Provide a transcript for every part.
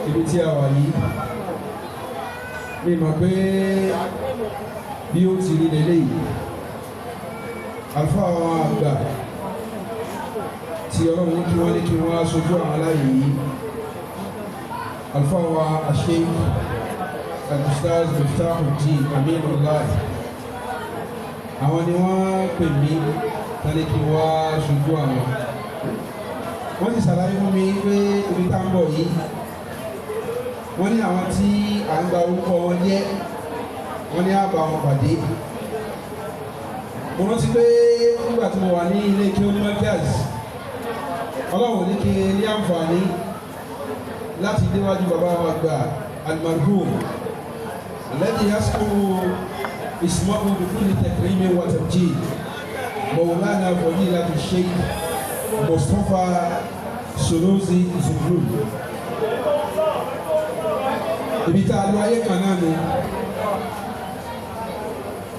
ibi tí a wà yìí mi mọ̀ pé bí ó ti rí lélẹ́yìí àlùfáà àwọn àgbà tí ọlọ́run ní kí wọ́n aṣojú àwọn aláyè yìí àlùfáà wa Sheikh Al-Ustaz Miftahuddin Aminullah àwọn ni wọ́n pè mí tani kí wọ́n aṣojú àwọn wọ́n ti ṣàlàyé fún mi pé ibi tá ń bọ̀ yìí wọ́n ní àwọn tí à ń gba orúkọ wọn jẹ́ wọ́n ní àbá wọn pàdé mo rántí pé nígbà tí mo wà ní ilé kí ó ní Markaz ọlọ́run ní kí ní àǹfààní láti déwájú bàbá wa gba almarhum alladhi yaskuru ismahu bi kulli takrimin wa tabjil Mawlana fadilatu Sheikh Mustapha Sunusi Zungun ibi tá a lọ ayé kan náà nù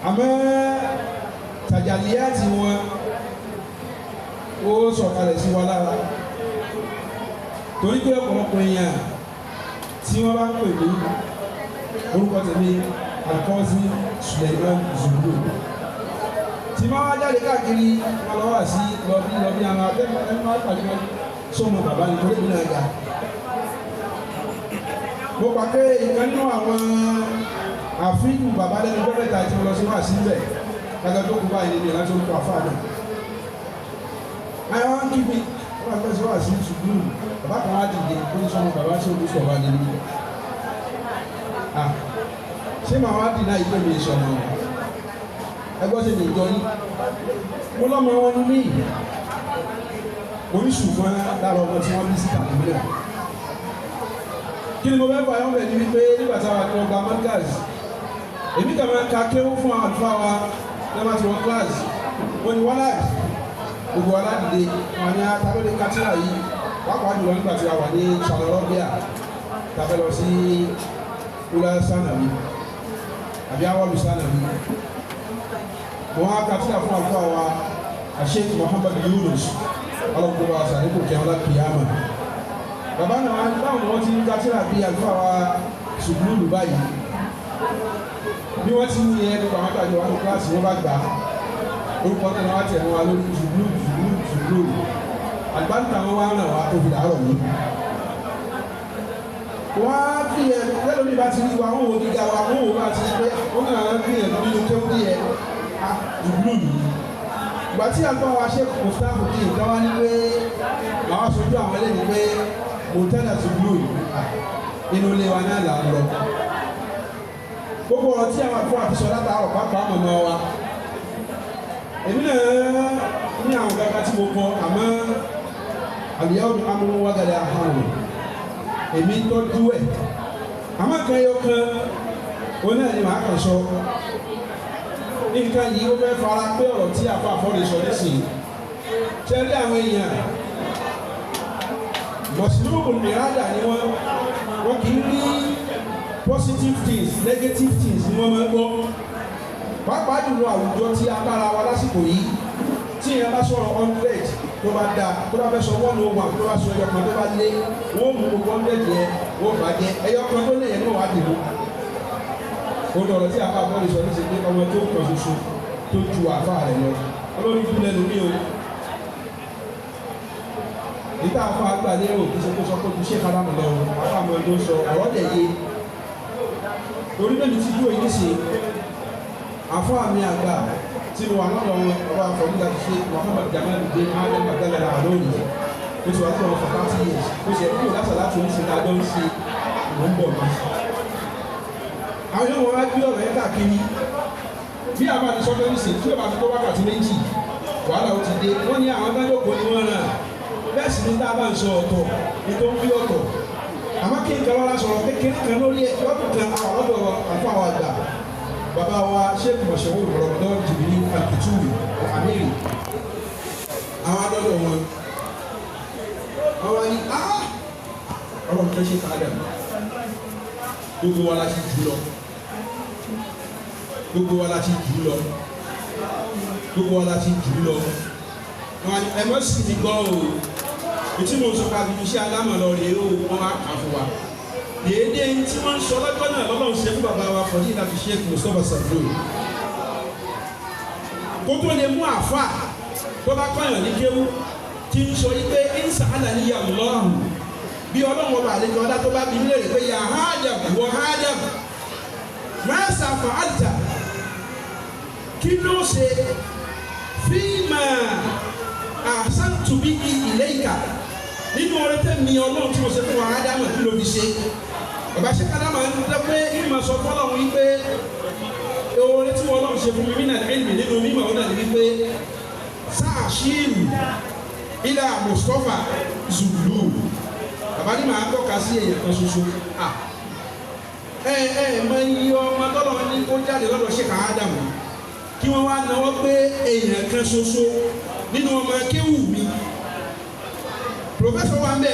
àmọ́ tàjàlíyá tí wọn ó sọ̀kalẹ̀ sí wa lára torí pé ọ̀pọ̀lọpọ̀ èèyàn tí wọ́n bá ń pè ní orúkọ tèmi Alqazi Suleiman Zungun tí máa wá jáde káàkiri wọn lọ wá sí lọbí àwọn akẹ́kọ̀ọ́ ẹni máa pàdé wọn sọmọ bàbá ní torí ìlú náà ga mo pàdé ìkan nínú àwọn àfihàn bàbá lẹ́nu gọ́mẹ̀ntà tí wọ́n lọ sí wá síbẹ̀ kájọ tó kú báyìí níbi ìrántí orúkọ àfáà náà àwọn ń kíbi wọ́n fẹ́ sí wá sí ṣùgbọ́n bàbá kan wá dìde ó ní sọmọ bàbá tí olú sọ̀rọ̀ wájú ní ṣé màá wá dì náà ìpè mi sọ̀rọ̀ ẹgbọ́n ṣe lè jọ yín mo lọ́mọ wọn ní mí oríṣùgbọ́n lára ọmọ tí wọ́n bí sí tàbí náà kí ni mo fẹ́ fà yọ́n bẹ̀ ní wípé nígbà táwa ní ọgbà Markaz èmi kà máa ka kéwú fún àwọn àlùfáà wa lẹ́mọ̀ tí wọ́n kíláàsì wọ́n ní wọ́n láì gbogbo aládìde wọn ní atábẹ́lẹ́ kátìrà yìí wákàá jùlọ nígbà tí a wà ní Charleroi tàbẹ́ lọ sí kúlẹ̀ sànàbí àbí awọ́lù sànàbí wọ́n á kátìrà fún àlùfáà wa Sheikh Muhammad Yunus ọlọ́kùnrin wa sàríkò kẹ́wọ́n láti yàmà bàbá náà báwọn wọ́n ti ń kátìrà bí àlùfáà wa Zungun báyìí bí wọ́n ti ń yẹ nípa àwọn àtàjọ wọn kíláàsì wọn bá gbà á orúkọ náà wá tẹ̀ wọn lórí Zungun àgbàǹtà wọn wá ràn wá tó fi dàárọ̀ mí. wọ́n á fi ẹ̀ lẹ́lómi bá ti rí wa wọ́n wò gíga wa wọ́n wò bá ti rí pé wọ́n kàn án fi ẹ̀ nínú kéwú díẹ̀ Zungun yìí. ìgbà tí àgbà wa ṣe Mustapha di ìgbà wá ní pé àwọn aṣojú àwọn ẹlẹ́ni pé mọ̀tẹ́lá Zungun inú ilé wa náà là ń lọ. gbogbo ọ̀rọ̀ tí àwọn àfọwọ́ àti sọ látàárọ̀ pápá mọ̀mọ́ wa èmi náà ní àwọn kankan tí mo kọ àmọ́ àbíyáwó mi amúnú wá gàdá àhàn èmi tọ́jú ẹ̀ àmọ́ kan yọ kan òun náà ni màá kàn sọ nǹkan yìí ó fẹ́ fara pé ọ̀rọ̀ tí àfa àfọ́lẹ̀ sọ nísìnyí tẹ́lẹ̀ àwọn èèyàn mọ̀sílùmù mìíràn ni wọ́n kì í rí positive things negative things ni wọ́n máa ń gbọ́ pàápàá jùlọ àwùjọ tí a bára wa lásìkò yìí tí ìyẹn bá sọ̀rọ̀ 100 tó bá dáa tó bá fẹ́ sọ 101 tó bá sọ ẹyọ kan tó bá lé wọ́n mú gbogbo 100 yẹn wọ́n bàjẹ́ ẹyọ kan tó lé yẹn náà wà dìbò ó dọ̀rọ̀ tí àfa àbọ̀lì sọ ní ṣe pé ọmọ tó kàn ṣoṣo tó ju àfa rẹ̀ lọ olórí fún lẹ́nu ní o níta àfa àgbà lérò kí ṣe kó sọ pé kò ṣe kálámù lọ àfa àmọ́ tó sọ ọ̀rọ̀ dẹ̀ yé torí bẹ́ẹ̀ ni ti dúró yìí ṣe àfọ àmì àgbà tí mo wà lọ́dọ̀ wọn ọba àfọ̀dúgà ti ṣe Muhammad Jamaluddin Adam Abdallah alóòní ó ti wà lọ́dọ̀ wọn for 30 years ó ṣe kúrò lásà láti oníṣẹ́ náà ló ń ṣe ìwọ̀n bọ̀ mọ́. àwọn yóò wọ́n á gbé ọ̀rọ̀ yẹn káàkiri bí àbá ní sọ́dọ̀ ní sè tí ó bá fi tó wákàtí méjì wàhálà ó ti dé wọ́n ní àwọn adájọ́kọ̀ ni wọ́n rà bẹ́ẹ̀ sì ní tá a bá ń sọ ọ̀tọ̀ ní tó ń fi ọ̀tọ̀ àmọ́ kí n kan wá sọ̀rọ̀ kékeré kan lórí ẹ̀ lọ́dún kan àwọn ọ̀dọ̀ àfọ àwọn àgbà bàbá wa Sheikh Mashhur Ramadan Jibril Al-Kutumi Amiri àwọn adọ́dọ̀ wọn wá ní ọ̀rọ̀ nǹkan ṣe ká dà gbogbo wa la ti jù lọ gbogbo wa la ti jù lọ gbogbo wa la ti jù lọ wọn ẹ mọ̀ sí mi gbọ́ o ètí mo sọ ká bíbi iṣẹ́ alámọ̀ lọ rèé o wọn á kà fún wa déédéé tí wọ́n ń sọ lọ́jọ́ náà lọ́lọ́run ṣe fún bàbá wa fọ̀dí láti Sheikh Mustapha Sablu kó tó lè mú àfà tó bá kọ́yàn ní kéwú tí ń sọ pé ìnsà àlàníyà lọ́rùn bí ọlọ́run ọba àlejò ọlá tó bá bí nílé rẹ̀ pé yà Adam wọ Adam máa ṣàfà àjà kí ló ṣe fíìmà àṣàtúbí ilé ìkà nínú ọ̀rẹ́ tẹ́ mi ọlọ́run tí mo ṣe fún wa Ádámù kí ló fi ṣe bàbá ṣe kádà máa ń dẹ́ pé ìmọ̀ sọ fọ́lọ́run wípé ọ̀rẹ́ tí ọlọ́run ṣe fún mi nínú ẹ̀mí nínú mímọ̀ ọ̀nà ni wípé sáàṣìlù ilà Mustapha Zulu bàbá ní màá tọ́ka sí èèyàn kan ṣoṣo mọ iye ọmọ tọ́lọ́ ní kó jáde lọ́dọ̀ ṣe ká Ádámù kí wọ́n wá náwó pé èèyàn kan ṣoṣo nínú ọmọ kéwù mi professor wa ń bẹ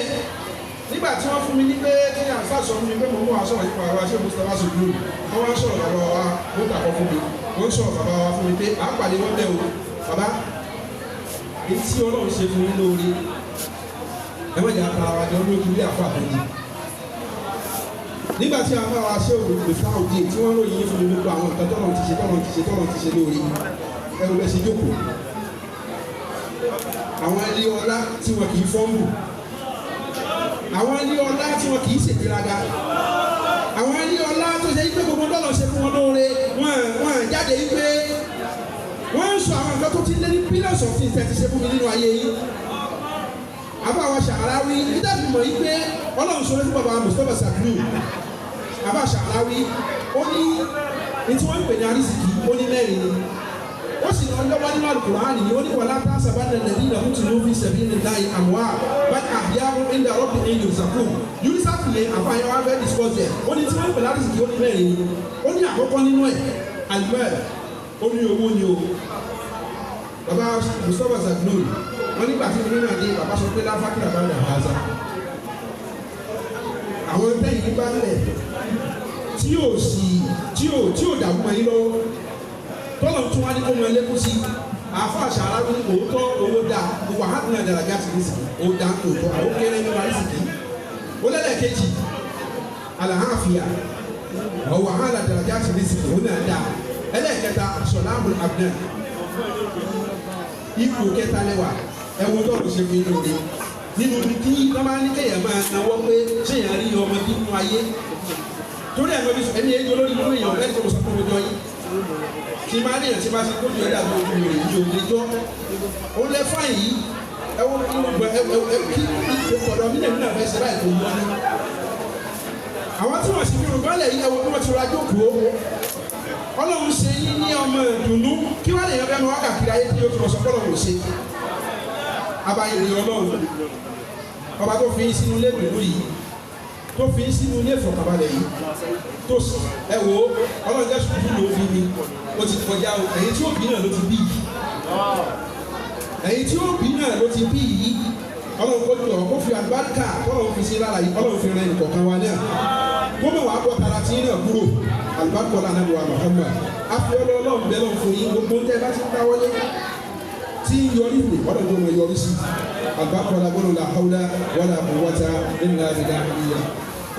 nígbà tí wọ́n fún mi ní pé tí àǹfà sọ fún mi pé mo mú aṣọ ìpa àwọn aṣọ Mustapha Zulu wọ́n wá sọ̀rọ̀ bàbá wa wọ́n kà kọ́ fún mi wọ́n sọ̀rọ̀ bàbá wa fún mi pé à ń pàdé wọ́n bẹ̀ o bàbá èyí tí Ọlọ́run ṣe fún mi lóore ẹ má jà para wa jọ ní ojú ilé àfọ àtẹ̀yìn nígbà tí àwọn àwọn aṣọ òfin òde tí wọ́n lóye fún mi gbogbo àwọn nǹkan tọ́lọ̀ ti ṣe lóore ẹ wò bẹ́ ṣe jókòó àwọn ilé ọlá tí wọn kì í fọ́nbù àwọn ilé ọlá tí wọn kì í ṣègbéraga àwọn ilé ọlá tó ṣe pé gbogbo dọ́là ṣe fún wọn lóore wọn jáde pé wọ́n ń sọ àwọn nǹkan tó ti lé ní billions of things ti ṣe fún mi nínú ayé yìí àbáwá Sha'arawi nígbà tí mo yí pé Ọlọ́run sọ fún bàbá Mustapha Sablu àbá Sha'arawi ó ní tí wọ́n ń pè ní arísìkì ó ní mẹ́rin ni ó sì lọ lọ́wọ́ nínú Al-Qur'ani ni ó ní wàlá tahsabanna alladhina qutilu fi sabilillahi amwat bal ahya'un 'inda rabbihim yurzaqun yurisakule àfààyàn wa fẹ́ discuss ẹ̀ ó ní tí wọ́n ń pè ní arísìkì ó ní mẹ́rin ni ó ní àkọ́kọ́ nínú ẹ̀ alimẹ́ẹ̀ ó ní owó ni o bàbá Mustapha Sablu wọ́n nígbà tí nínú àdé bàbá sọ pé láfákìlà bá dà bá zá àwọn tẹ́yìn bá lẹ̀ tí ò dàgbù mọ́ yín lọ́wọ́ tọ́lọ̀ tún wá ní kó mọ ẹlẹ́kùn sí àfọ Sha'arawi ní òótọ́ owó dá gbogbo àhàtúnà dàrájà sí nísìkì ó dá òótọ́ àwọn kéré nínú àrísìkì ó lẹ́lẹ́kejì àlàáfíà ọ̀wọ̀ àhàlà dàrájà sí nísìkì ó náà dá ẹlẹ́kẹta sọ̀láàmù abdul ipò kẹta lẹ́wà ẹ̀wọ̀n tọ́lọ̀ ṣe fi lóore nínú kí lọ́mọ ní kéèyàn máa náwó pé ṣéèyàn rí ọmọ nínú ayé torí ẹ̀mí ẹjọ́ lórí nínú èèyàn ẹni tó sọ fún ọjọ́ yìí tí máa ní ẹ̀sìn máa ṣe kó jẹ́ dàgbà ojú rẹ̀ yìí ò lè jọ́ ó lẹ́ fáìn yìí ẹ̀wọ̀n kí ọ̀dọ̀ mi lẹ́nu náà fẹ́ ṣe báyìí tó ń lọ́ní. àwọn tí wọ́n sì fi rògbọ́n lẹ̀ yìí ẹ̀wọ̀n tí wọ́n ti ra jókòó Ọlọ́run ṣe yín ní ọmọ ìdùnnú kí wọ́n lè yan fẹ́ mọ wákàkiri ayé tí yóò tún sọ fọ́lọ́ wò ṣe abayé Ọlọ́run ọba tó fi yín sínú ilé ìdùnnú yìí tó fi yín sínú ilé ìfọ̀kànbalẹ̀ yìí tó ẹ wò Ọlọ́run jẹ́ sùkúrú ló fi mi ó ti kọjá o ẹ̀yin tí ó bí náà ló ti bí yìí ẹ̀yin tí ó bí náà ló ti bí yìí Ọlọ́run kó jọ kó fi àlùbáríkà Ọlọ́run fi sí lára yìí Ọlọ́run fi rẹ nìkọ̀ọ̀kan wa náà kó mọ̀ wá bọ́ tara tí náà kúrò àlùbáríkà ọ̀la náà wà Muhammad àfiọ́lọ́ Ọlọ́run bẹ́ẹ̀ lọ́n fún yín gbogbo ń tẹ́ bá ti dáwọ́lé tí yọrí ìwé Ọlọ́run tó mọ yọrí sí àlùbáríkà ọ̀la gbọ́dọ̀ la hawla wala quwwata illa billah.